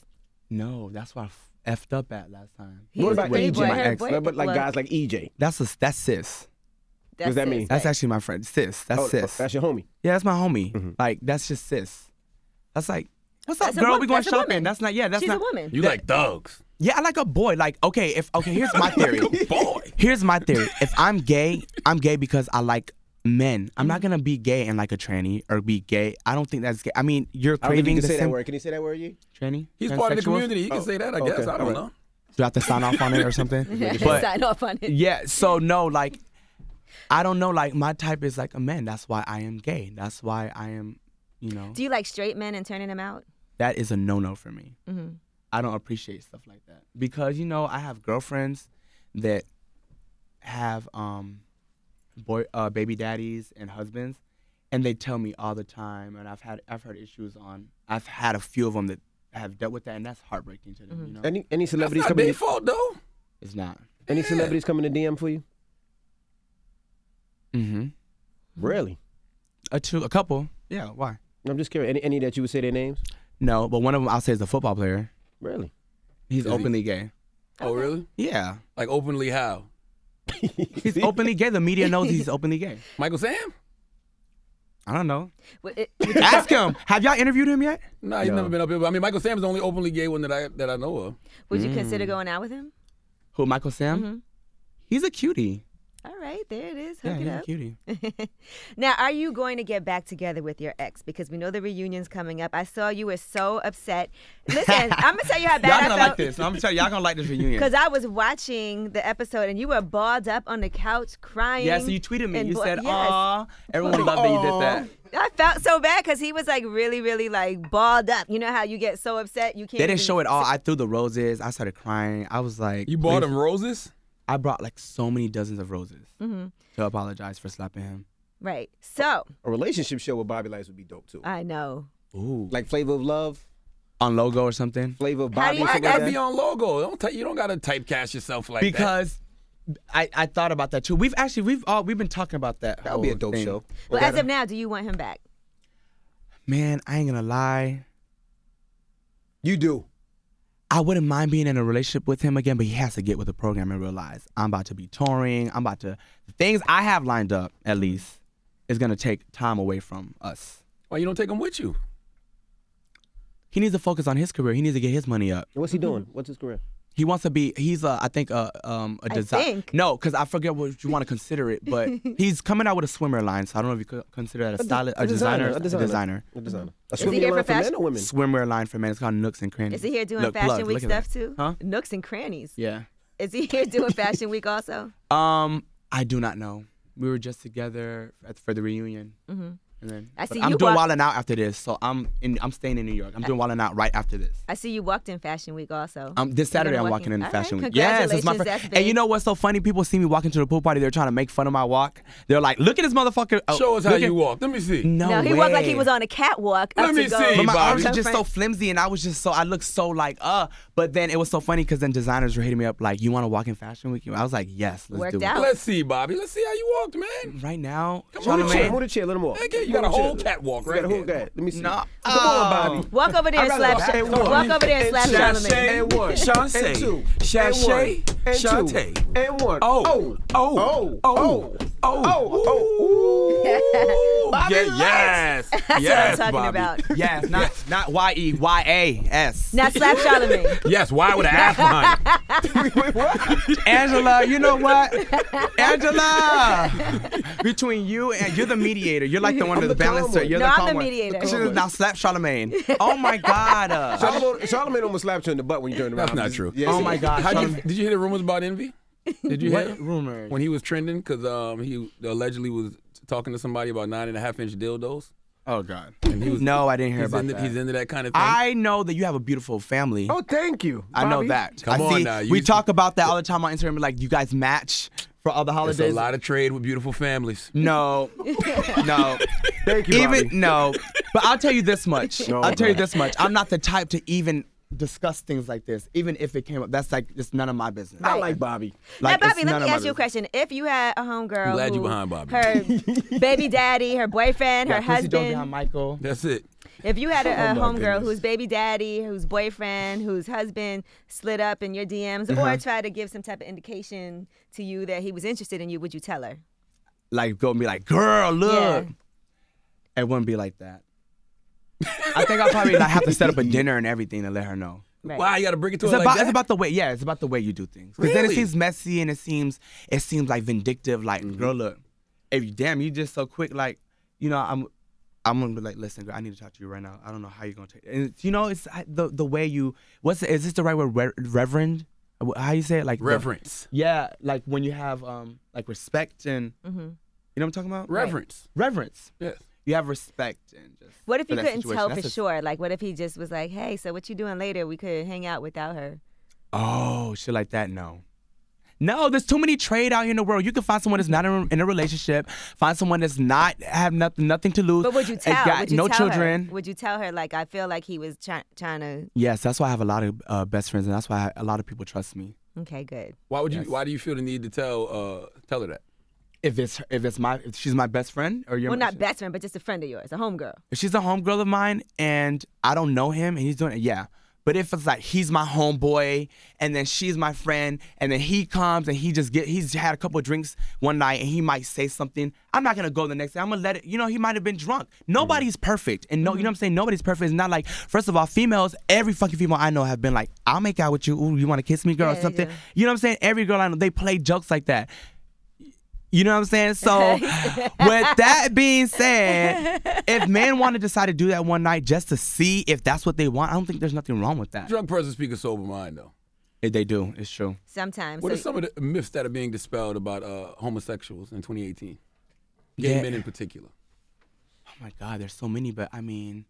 Speaker 4: No, that's why I effed up at last time.
Speaker 3: He
Speaker 2: What
Speaker 3: was a
Speaker 2: about
Speaker 3: pretty
Speaker 2: EJ?
Speaker 3: boy.
Speaker 4: My
Speaker 3: Her
Speaker 4: ex.
Speaker 3: boy-
Speaker 2: But like
Speaker 3: look,
Speaker 2: guys like EJ.
Speaker 4: That's sis.
Speaker 3: that's
Speaker 2: does that
Speaker 3: sis,
Speaker 2: mean?
Speaker 4: That's
Speaker 3: right.
Speaker 4: actually my friend. Sis. That's
Speaker 2: Oh,
Speaker 4: sis.
Speaker 2: that's your homie.
Speaker 4: Yeah, that's my homie.
Speaker 2: Mm-hmm.
Speaker 4: Like, that's just sis. That's like, what's up,
Speaker 3: That's a
Speaker 4: girl?
Speaker 3: wo-
Speaker 4: We going
Speaker 3: that's a
Speaker 4: shopping.
Speaker 3: woman.
Speaker 4: That's not, yeah, that's
Speaker 3: She's
Speaker 4: not.
Speaker 3: a woman.
Speaker 5: You like thugs.
Speaker 4: Yeah, I like a boy. Like, okay, here's my theory.
Speaker 5: Boy.
Speaker 4: Here's my theory. If I'm gay because I like men. I'm not gonna be gay and like a tranny or be gay. I don't think that's gay. I mean, you're
Speaker 2: I don't think
Speaker 4: craving
Speaker 2: you
Speaker 4: the
Speaker 2: can say that
Speaker 4: same
Speaker 2: word. Can you say that word, you?
Speaker 4: tranny.
Speaker 5: He's part of the
Speaker 4: Transsexuals?
Speaker 5: community. He can say that, I guess.
Speaker 2: okay,
Speaker 5: I don't
Speaker 2: all right.
Speaker 5: know.
Speaker 4: Do I have to sign off on it or something? But
Speaker 3: Sign off on it.
Speaker 4: yeah, so no, like, I don't know. Like, my type is like a man. That's why I am gay. That's why I am, you know.
Speaker 3: Do you like straight men and turning them out?
Speaker 4: That is a no-no for me.
Speaker 3: Mm-hmm.
Speaker 4: I don't appreciate stuff like that because, you know, I have girlfriends that have baby daddies and husbands, and they tell me all the time, and I've heard issues on. I've had a few of them that have dealt with that, and that's heartbreaking to them. You know,
Speaker 2: Any
Speaker 5: That's
Speaker 2: celebrities
Speaker 5: not
Speaker 2: coming?
Speaker 5: their fault, though.
Speaker 4: it's not.
Speaker 2: Any celebrities coming to DM for you?
Speaker 4: Mm-hmm.
Speaker 2: Really?
Speaker 4: A couple. Yeah. Why?
Speaker 2: I'm just curious. Any that you would say their names?
Speaker 4: No, but one of them I'll say is a football player.
Speaker 2: Really?
Speaker 4: He's
Speaker 5: he?
Speaker 4: openly gay.
Speaker 5: Oh, really?
Speaker 4: Yeah.
Speaker 5: Like openly how?
Speaker 4: He's openly gay. The media knows he's openly gay.
Speaker 5: Michael Sam?
Speaker 4: I don't know.
Speaker 3: Would you
Speaker 4: Ask him. Have y'all interviewed him yet?
Speaker 5: Nah, he's
Speaker 2: No.
Speaker 5: never been up here. But I mean, Michael Sam is the only openly gay one that I know of.
Speaker 3: consider going out with him?
Speaker 4: Who, Michael Sam? He's a cutie.
Speaker 3: All right, there it is.
Speaker 4: Yeah,
Speaker 3: Hook
Speaker 4: he's
Speaker 3: it
Speaker 4: a
Speaker 3: up.
Speaker 4: cutie.
Speaker 3: Now, are you going to get back together with your ex? Because we know the reunion's coming up. I saw you were so upset. Listen, I'm gonna tell you how
Speaker 4: Y'all
Speaker 3: bad I
Speaker 4: gonna
Speaker 3: felt.
Speaker 4: like this. I'm gonna tell you, y'all gonna like this reunion.
Speaker 3: Because I was watching the episode and you were balled up on the couch crying.
Speaker 4: Yeah, so you tweeted me.
Speaker 3: and
Speaker 4: You said,
Speaker 3: yes.
Speaker 4: "Aw." Everyone loved that you did that.
Speaker 3: I felt so bad because he was like really, really like balled up. You know how you get so upset you can't.
Speaker 4: They didn't
Speaker 3: even
Speaker 4: show it all. I threw the roses. I started crying. I was like,
Speaker 5: You bought
Speaker 4: please.
Speaker 5: him roses?
Speaker 4: I brought like so many dozens of roses to apologize for slapping him.
Speaker 3: Right. So
Speaker 2: A relationship show with Bobby Lytes would be dope too.
Speaker 3: I know.
Speaker 4: Ooh.
Speaker 2: Like Flavor of Love,
Speaker 4: On Logo or something.
Speaker 2: Flavor of
Speaker 3: How
Speaker 2: Bobby.
Speaker 3: do you-
Speaker 5: I
Speaker 2: something
Speaker 5: gotta
Speaker 2: like
Speaker 5: be
Speaker 2: that.
Speaker 5: on logo. You don't gotta typecast yourself like that.
Speaker 4: Because I thought about that too. We've been talking about that.
Speaker 2: That would be a
Speaker 4: whole
Speaker 2: dope
Speaker 4: thing.
Speaker 2: show.
Speaker 3: Well, as of now, do you want him back?
Speaker 4: Man, I ain't gonna lie.
Speaker 2: You do.
Speaker 4: I wouldn't mind being in a relationship with him again, but he has to get with the program and realize I'm about to be touring. The things I have lined up, at least, is going to take time away from us.
Speaker 5: Why you don't take him with you?
Speaker 4: He needs to focus on his career. He needs to get his money up.
Speaker 2: What's he doing? What's his career?
Speaker 4: He wants to be, he's I think a designer.
Speaker 3: think.
Speaker 4: No, because I forget what you want to consider it, but he's coming out with a swimwear line, so I don't know if you could consider that a stylist, a designer.
Speaker 2: A designer. A
Speaker 3: he
Speaker 2: swimwear
Speaker 3: here
Speaker 2: line
Speaker 3: for
Speaker 2: for men
Speaker 3: fashion?
Speaker 2: or women?
Speaker 4: Swimwear line for men. It's called Nooks and Crannies.
Speaker 3: Is he here doing
Speaker 4: Look,
Speaker 3: Fashion
Speaker 4: plug,
Speaker 3: Week
Speaker 4: look at
Speaker 3: stuff
Speaker 4: that.
Speaker 3: too?
Speaker 4: Huh?
Speaker 3: Nooks and crannies.
Speaker 4: Yeah.
Speaker 3: Is he here doing Fashion Week also?
Speaker 4: I do not know. We were just together for the reunion. And then,
Speaker 3: I see
Speaker 4: but I'm
Speaker 3: you
Speaker 4: doing
Speaker 3: walk-
Speaker 4: Wildin' Out after this, so I'm staying in New York. I'm doing Wildin' Out right after this.
Speaker 3: I see you walked in Fashion Week also.
Speaker 4: This Saturday
Speaker 3: You're
Speaker 4: I'm
Speaker 3: gonna
Speaker 4: walking in the
Speaker 3: All
Speaker 4: Fashion
Speaker 3: right,
Speaker 4: Week. Yes, it's my
Speaker 3: congratulations,
Speaker 4: first.
Speaker 3: that's
Speaker 4: And you
Speaker 3: big.
Speaker 4: know what's so funny? People see me walking to the pool party. They're trying to make fun of my walk. They're like, "Look at this motherfucker." Oh,
Speaker 5: Show us how
Speaker 4: look
Speaker 5: you
Speaker 4: at-
Speaker 5: walk. Let me see.
Speaker 4: No,
Speaker 3: he walked like he
Speaker 4: way.
Speaker 3: was on a catwalk.
Speaker 5: Let
Speaker 3: up
Speaker 5: me
Speaker 3: to go.
Speaker 5: see,
Speaker 4: But my
Speaker 5: Bobby.
Speaker 4: arms are just so flimsy, and I looked so like, But then it was so funny because then designers were hitting me up like, "You want to walk in Fashion Week?" I was like, "Yes, let's
Speaker 3: Worked
Speaker 4: do
Speaker 3: out.
Speaker 4: it."
Speaker 5: Let's see, Bobby. Let's see how you walked, man.
Speaker 4: Right now,
Speaker 5: on,
Speaker 4: Charlamagne-
Speaker 2: Move the chair a little more.
Speaker 5: Okay, you got a whole catwalk
Speaker 2: You
Speaker 5: right
Speaker 2: got a whole
Speaker 5: here.
Speaker 2: guy. Let me see.
Speaker 4: No.
Speaker 2: Come on, Bobby.
Speaker 3: Walk over there and
Speaker 2: I'd
Speaker 3: slap.
Speaker 2: rather- and one.
Speaker 3: Walk over there and slap Charlamagne.
Speaker 2: And one.
Speaker 5: Shantae.
Speaker 2: And two.
Speaker 5: Sashay.
Speaker 2: And one. And two.
Speaker 5: Shantae.
Speaker 2: And one.
Speaker 5: Oh.
Speaker 2: Oh.
Speaker 5: Oh.
Speaker 2: Bobby
Speaker 5: Yes.
Speaker 3: That's
Speaker 5: Yes,
Speaker 3: what I'm talking
Speaker 5: Bobby.
Speaker 3: about.
Speaker 4: Yes, not YEYAS.
Speaker 3: Now slap Charlamagne.
Speaker 5: Yes, why would I ask behind it?
Speaker 4: Angela, you know what? Angela, between you and you're the mediator. You're like the one with the
Speaker 2: the calm
Speaker 4: balancer.
Speaker 2: one.
Speaker 4: You're
Speaker 3: No,
Speaker 4: the
Speaker 3: I'm
Speaker 4: calm
Speaker 3: the
Speaker 4: one.
Speaker 3: mediator.
Speaker 4: You should've now slap Charlamagne. Oh my God.
Speaker 2: Charlamagne almost slapped you in the butt when you turned around.
Speaker 5: That's not true.
Speaker 2: Yes,
Speaker 4: Oh
Speaker 2: it
Speaker 4: my
Speaker 2: is.
Speaker 4: God.
Speaker 5: Did you hear the rumors about Envy? Did you hear?
Speaker 4: What rumor?
Speaker 5: When he was trending, because he allegedly was talking to somebody about 9.5-inch dildos.
Speaker 4: Oh God.
Speaker 5: And he was,
Speaker 4: No, I didn't hear
Speaker 5: he's
Speaker 4: about
Speaker 5: into,
Speaker 4: that.
Speaker 5: He's into that kind of thing.
Speaker 4: I know that you have a beautiful family.
Speaker 2: Oh, thank you.
Speaker 4: I know
Speaker 2: Bobby.
Speaker 4: that.
Speaker 5: Come
Speaker 4: I
Speaker 5: on
Speaker 4: see.
Speaker 5: now, you
Speaker 4: We
Speaker 5: see-
Speaker 4: talk about that all the time on Instagram. Like you guys match for other
Speaker 5: There's
Speaker 4: holidays.
Speaker 5: a lot of trade with beautiful families.
Speaker 4: No, no.
Speaker 2: Thank you, Bobby.
Speaker 4: Even no. But I'll tell you this much.
Speaker 2: No,
Speaker 4: I'll tell you
Speaker 2: bro.
Speaker 4: this much. I'm not the type to even discuss things like this, even if it came up. That's like it's none of my business.
Speaker 2: I like Bobby.
Speaker 4: Like,
Speaker 3: now, Bobby,
Speaker 4: it's
Speaker 3: let
Speaker 4: none
Speaker 3: me
Speaker 4: of my
Speaker 3: ask you a
Speaker 4: business.
Speaker 3: question. If you had a homegirl,
Speaker 5: I'm glad
Speaker 3: who,
Speaker 5: you behind Bobby.
Speaker 3: her baby daddy, her boyfriend, her
Speaker 4: Pussy don't behind
Speaker 3: husband.
Speaker 4: Michael.
Speaker 5: That's it.
Speaker 3: If you had a
Speaker 2: Oh, my
Speaker 3: homegirl
Speaker 2: goodness.
Speaker 3: whose baby daddy, whose boyfriend, whose husband slid up in your DMs or tried to give some type of indication to you that he was interested in you, would you tell her?
Speaker 4: Like go and be like, girl, look.
Speaker 3: Yeah.
Speaker 4: It wouldn't be like that. I think I'll probably like have to set up a dinner and everything to let her know.
Speaker 3: Right.
Speaker 5: Why you got to bring it to
Speaker 4: It's
Speaker 5: her
Speaker 4: about
Speaker 5: like that?
Speaker 4: it's about the way. Yeah, it's about the way you do things. Because then it
Speaker 5: Really?
Speaker 4: seems messy and it seems like vindictive. Like, girl, look, if you you just so quick. Like, you know, I'm gonna be like, listen, girl, I need to talk to you right now. I don't know how you're gonna take it. And it's, you know, it's the way you. Is this the right word? Reverend? How you say it? Like
Speaker 5: Reverence.
Speaker 4: Yeah, like when you have like respect and you know what I'm talking about?
Speaker 5: Reverence.
Speaker 4: Reverence.
Speaker 5: Yes.
Speaker 4: You have respect and just.
Speaker 3: What if you
Speaker 4: for that
Speaker 3: couldn't
Speaker 4: situation.
Speaker 3: tell
Speaker 4: That's
Speaker 3: for
Speaker 4: a-
Speaker 3: sure? Like, what if he just was like, hey, so what you doing later? We could hang out without her.
Speaker 4: Oh, shit like that? No. No, there's too many trade out here in the world. You can find someone that's not in a relationship, find someone that's not have nothing to lose.
Speaker 3: But would you
Speaker 4: and
Speaker 3: tell?
Speaker 4: got
Speaker 3: Would you
Speaker 4: no
Speaker 3: tell
Speaker 4: children.
Speaker 3: Her? Would you tell her, like, I feel like he was trying to...
Speaker 4: Yes, that's why I have a lot of best friends, and that's why a lot of people trust me.
Speaker 3: Okay, good.
Speaker 5: Why would you? Why do you feel the need to tell her that?
Speaker 4: If she's my best friend or your
Speaker 3: Well, not best friend, but just a friend of yours, a homegirl.
Speaker 4: If she's a homegirl of mine and I don't know him and he's doing it, yeah. But if it's like he's my homeboy and then she's my friend and then he comes and he's had a couple of drinks one night and he might say something, I'm not gonna go the next day. I'm gonna let it, you know, he might have been drunk. Nobody's perfect. And you know what I'm saying? Nobody's perfect. It's not like, first of all, females, every fucking female I know have been like, I'll make out with you. Ooh, you wanna kiss me, girl, or something?
Speaker 3: Yeah.
Speaker 4: You know what I'm saying? Every girl I know, they play jokes like that. You know what I'm saying? So, with that being said, if men want to decide to do that one night just to see if that's what they want, I don't think there's nothing wrong with that.
Speaker 5: Drunk person speak a sober mind, though.
Speaker 4: If they do, it's true.
Speaker 3: Sometimes.
Speaker 5: What
Speaker 3: So-
Speaker 5: are some of the myths that are being dispelled about homosexuals in 2018? Gay
Speaker 4: Yeah.
Speaker 5: men in particular.
Speaker 4: Oh my God, there's so many, but I mean,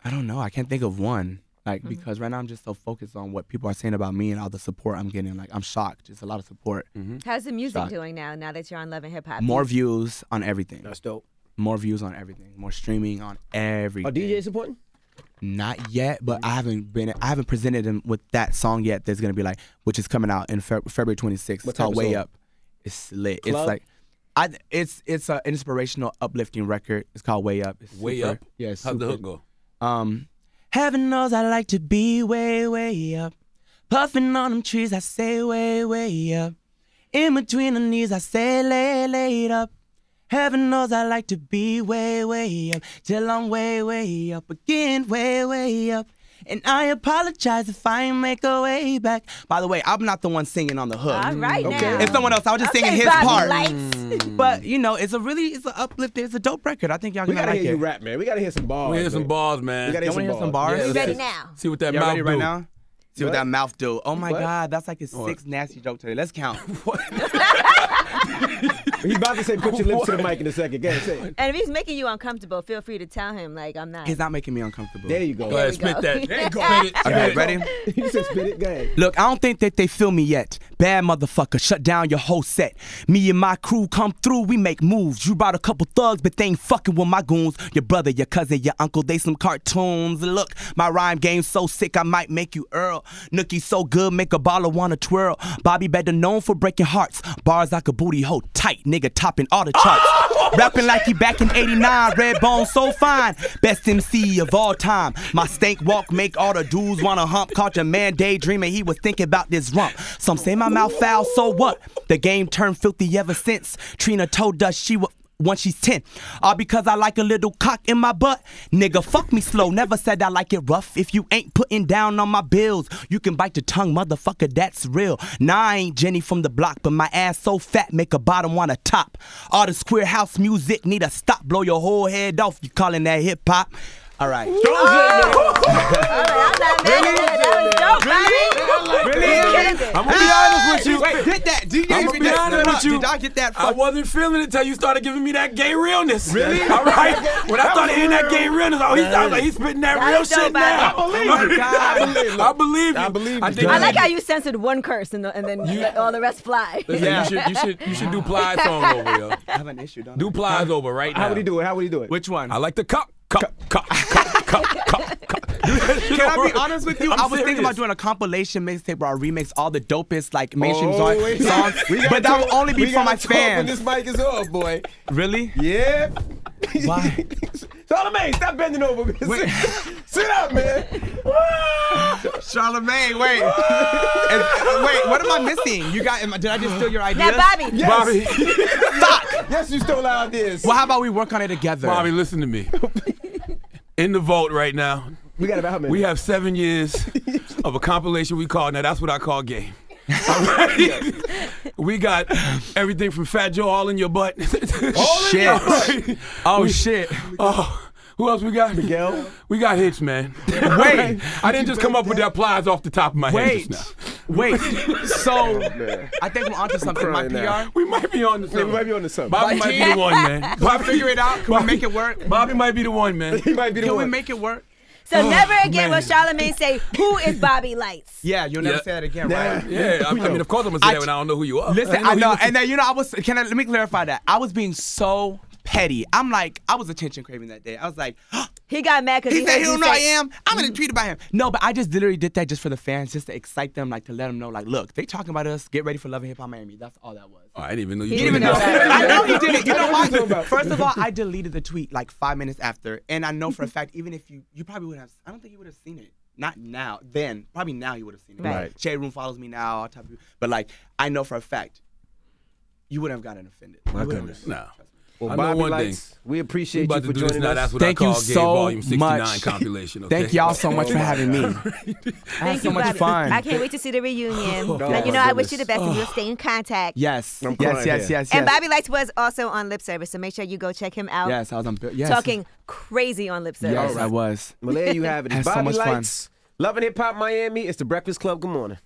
Speaker 4: I don't know. I can't think of one. Like, because right now I'm just so focused on what people are saying about me and all the support I'm getting. Like, I'm shocked. It's a lot of support.
Speaker 3: How's the music
Speaker 4: Shocked.
Speaker 3: doing now that you're on Love and Hip Hop?
Speaker 4: More views on everything.
Speaker 2: That's dope.
Speaker 4: More views on everything. More streaming on everything.
Speaker 2: Are DJ supporting?
Speaker 4: Not yet, but I haven't presented him with that song yet. That's gonna be like, which is coming out in February 26th.
Speaker 2: What
Speaker 4: It's called
Speaker 2: type of
Speaker 4: Way
Speaker 2: song?
Speaker 4: Up. It's lit.
Speaker 2: Club?
Speaker 4: It's like, it's an inspirational, uplifting record. It's called Way Up. It's
Speaker 5: Way
Speaker 4: super-
Speaker 5: up?
Speaker 4: Yeah. It's
Speaker 5: How'd the
Speaker 4: super.
Speaker 5: hook go?
Speaker 4: Heaven knows I like to be way, way up. Puffing on them trees, I say way, way up. In between the knees, I say laid up. Heaven knows I like to be way, way up. Till I'm way, way up again, way, way up. And I apologize if I ain't make a way back. By the way, I'm not the one singing on the hook.
Speaker 3: All right
Speaker 2: Okay.
Speaker 3: now.
Speaker 4: It's someone else. I was just singing his
Speaker 3: Bobby
Speaker 4: part.
Speaker 3: Lights.
Speaker 4: But, you know, it's an uplifting, it's a dope record. I think y'all
Speaker 2: We
Speaker 4: gonna
Speaker 2: gotta
Speaker 4: like
Speaker 2: hear
Speaker 4: it.
Speaker 2: you rap, man. We gotta hear some bars.
Speaker 5: We hear some
Speaker 2: man.
Speaker 5: bars, man.
Speaker 2: We gotta
Speaker 4: Y'all wanna hear some bars?
Speaker 5: Yeah,
Speaker 3: You
Speaker 5: let's
Speaker 3: ready
Speaker 5: see-
Speaker 3: now?
Speaker 5: See what that
Speaker 4: Y'all
Speaker 5: mouth
Speaker 4: ready right
Speaker 5: do.
Speaker 4: now? See what that mouth do. Oh my
Speaker 2: What?
Speaker 4: God, that's like his
Speaker 5: What?
Speaker 4: sixth nasty joke today. Let's count.
Speaker 2: He's about to say, put your lips to the mic in a second. Go ahead, say it.
Speaker 3: And if he's making you uncomfortable, feel free to tell him, like, I'm not.
Speaker 4: He's not making me uncomfortable.
Speaker 2: There you go.
Speaker 5: Go ahead,
Speaker 3: we go.
Speaker 5: spit that.
Speaker 3: There you go.
Speaker 5: Spit it.
Speaker 4: Okay,
Speaker 5: Spit it.
Speaker 4: ready?
Speaker 2: You said spit it. Go ahead.
Speaker 4: Look, I don't think that they feel me yet. Bad motherfucker, shut down your whole set. Me and my crew come through, we make moves. You brought a couple thugs, but they ain't fucking with my goons. Your brother, your cousin, your uncle, they some cartoons. Look, my rhyme game's so sick, I might make you Earl. Nookie so good, make a baller wanna twirl. Bobby better known for breaking hearts. Bars like a booty hole tight, nigga topping all the charts. Rapping like he back in 89, red bone so fine. Best MC of all time. My stank walk make all the dudes wanna hump. Caught your man daydreaming, he was thinking about this rump. Some say my mouth foul, so what? The game turned filthy ever since. Trina told us she would once she's 10. All because I like a little cock in my butt. Nigga, fuck me slow. Never said I like it rough. If you ain't putting down on my bills, you can bite the tongue, motherfucker, that's real. Nah, I ain't Jenny from the block, but my ass so fat, make a bottom wanna top. All this queer house music need a stop. Blow your whole head off, you calling that hip hop. All right.
Speaker 3: I'm not mad at that. That was dope, Bobby.
Speaker 4: Really?
Speaker 3: You killed it.
Speaker 5: I'm gonna be honest with you.
Speaker 4: Wait, get that. DJ,
Speaker 5: I'm gonna be honest with you.
Speaker 4: Did I get that?
Speaker 5: I wasn't feeling it until you started giving me that gay realness. Really? All right. When I started hearing that gay realness, he sounds like he's spitting that
Speaker 3: That
Speaker 5: real
Speaker 3: was dope,
Speaker 5: shit now.
Speaker 3: Bobby.
Speaker 5: I believe you.
Speaker 2: I believe you.
Speaker 5: I think
Speaker 3: I like how you censored one curse and then let all the rest fly.
Speaker 5: Listen, you should do Plies song over, yo.
Speaker 4: I have an issue, don't I?
Speaker 5: Do Plies over right now.
Speaker 2: How would he do it? How would he do it?
Speaker 4: Which one?
Speaker 5: I like the cup.
Speaker 4: Can I be honest with you?
Speaker 5: I'm
Speaker 4: I was thinking about
Speaker 5: serious.
Speaker 4: doing a compilation mixtape where I remix all the dopest like mainstream songs,
Speaker 2: We
Speaker 4: but that will only be for my
Speaker 2: When
Speaker 4: fans.
Speaker 2: this mic is off, boy.
Speaker 4: Really?
Speaker 2: Yeah.
Speaker 4: Why?
Speaker 2: Charlamagne, stop bending over, man.
Speaker 4: Wait.
Speaker 2: Sit up, man.
Speaker 4: Charlamagne, wait. Wait, what am I missing? Did I just steal your ideas?
Speaker 3: Now, Bobby.
Speaker 2: Yes.
Speaker 5: Bobby,
Speaker 2: Yes, you stole our ideas.
Speaker 4: Well, how about we work on it together?
Speaker 5: Bobby, listen to me. In the vault right now,
Speaker 2: We got about how many?
Speaker 5: we have 7 years of a compilation we call, now that's what I call game. All right? We got everything from Fat Joe all in your butt.
Speaker 4: Shit. Oh, shit.
Speaker 5: Oh, who else we got?
Speaker 2: Miguel.
Speaker 5: We got hits, man.
Speaker 4: Wait.
Speaker 5: I didn't just come up with that plies off the top of my head
Speaker 4: Wait.
Speaker 5: just now.
Speaker 4: Wait. So,
Speaker 2: man.
Speaker 4: I think we're onto something. My
Speaker 2: crying now.
Speaker 4: PR.
Speaker 5: We might be on the
Speaker 2: Yeah, we might be on to something.
Speaker 5: Bobby might be the one, man.
Speaker 4: Bobby, figure it out. Can we make it work?
Speaker 5: Bobby might be the one, man.
Speaker 2: He might be the
Speaker 4: Can
Speaker 2: one.
Speaker 4: we make it work?
Speaker 3: So never again
Speaker 5: man.
Speaker 3: will Charlamagne say, who is Bobby Lytes?
Speaker 4: Yeah, you'll never
Speaker 5: Yeah.
Speaker 4: say that again,
Speaker 2: Nah.
Speaker 4: right?
Speaker 5: Yeah, I mean, of course I'm gonna say that when I don't know who you are.
Speaker 4: Listen,
Speaker 5: didn't
Speaker 4: I
Speaker 5: who
Speaker 4: know,
Speaker 5: you-
Speaker 4: and then let me clarify that. I was being so petty. I'm like, I was attention craving that day. I was like,
Speaker 3: He got mad because
Speaker 4: he said he
Speaker 3: heard
Speaker 4: don't
Speaker 3: you
Speaker 4: know I
Speaker 3: say,
Speaker 4: am. I'm gonna tweet about him. No, but I just literally did that just for the fans, just to excite them, like to let them know, like, look, they talking about us. Get ready for Love and Hip Hop Miami. That's all that was.
Speaker 5: Oh, I didn't even know you
Speaker 3: He
Speaker 5: did
Speaker 3: didn't even know
Speaker 5: that.
Speaker 3: that.
Speaker 4: I know he did it. You know
Speaker 2: What are you talking
Speaker 4: why?
Speaker 2: about?
Speaker 4: First of all, I deleted the tweet like 5 minutes after, and I know for a fact, even if you probably would have. I don't think you would have seen it. Not now. Then probably now you would have seen it.
Speaker 3: Right.
Speaker 4: Shade Room follows me now. All type of, but like I know for a fact, you wouldn't have gotten offended.
Speaker 2: My
Speaker 4: You wouldn't
Speaker 2: goodness.
Speaker 4: have.
Speaker 5: No.
Speaker 2: Well,
Speaker 5: I know
Speaker 2: Bobby
Speaker 5: one
Speaker 2: Lytes,
Speaker 5: thing.
Speaker 2: we
Speaker 5: We
Speaker 2: appreciate
Speaker 5: about
Speaker 2: you
Speaker 5: to
Speaker 2: for
Speaker 5: do this
Speaker 2: joining
Speaker 5: now.
Speaker 2: us.
Speaker 5: That's what
Speaker 4: Thank
Speaker 5: I
Speaker 4: you
Speaker 5: call Gay
Speaker 4: so
Speaker 5: Volume 69
Speaker 4: much.
Speaker 5: compilation. Okay?
Speaker 4: Thank y'all so much for having me. I
Speaker 3: Thank
Speaker 4: had so
Speaker 3: you,
Speaker 4: much
Speaker 3: Bobby.
Speaker 4: fun.
Speaker 3: I can't wait to see the reunion.
Speaker 2: Oh,
Speaker 3: and you
Speaker 2: my
Speaker 3: know, I wish you
Speaker 2: goodness.
Speaker 3: the best and you'll stay in contact.
Speaker 4: Yes.
Speaker 2: I'm
Speaker 4: Yes.
Speaker 2: crying
Speaker 4: Yes.
Speaker 2: here.
Speaker 4: Yes.
Speaker 3: And
Speaker 4: Yes.
Speaker 3: Bobby Lytes was also on Lip Service, so make sure you go check him out.
Speaker 4: Yes, I was on. Yes.
Speaker 3: Talking crazy on Lip Service.
Speaker 4: Yes, I was.
Speaker 2: Well, there you have it.
Speaker 4: I
Speaker 2: It's
Speaker 4: had so
Speaker 2: Bobby
Speaker 4: much fun.
Speaker 2: Lytes, Love and Hip Hop Miami. It's the Breakfast Club. Good morning.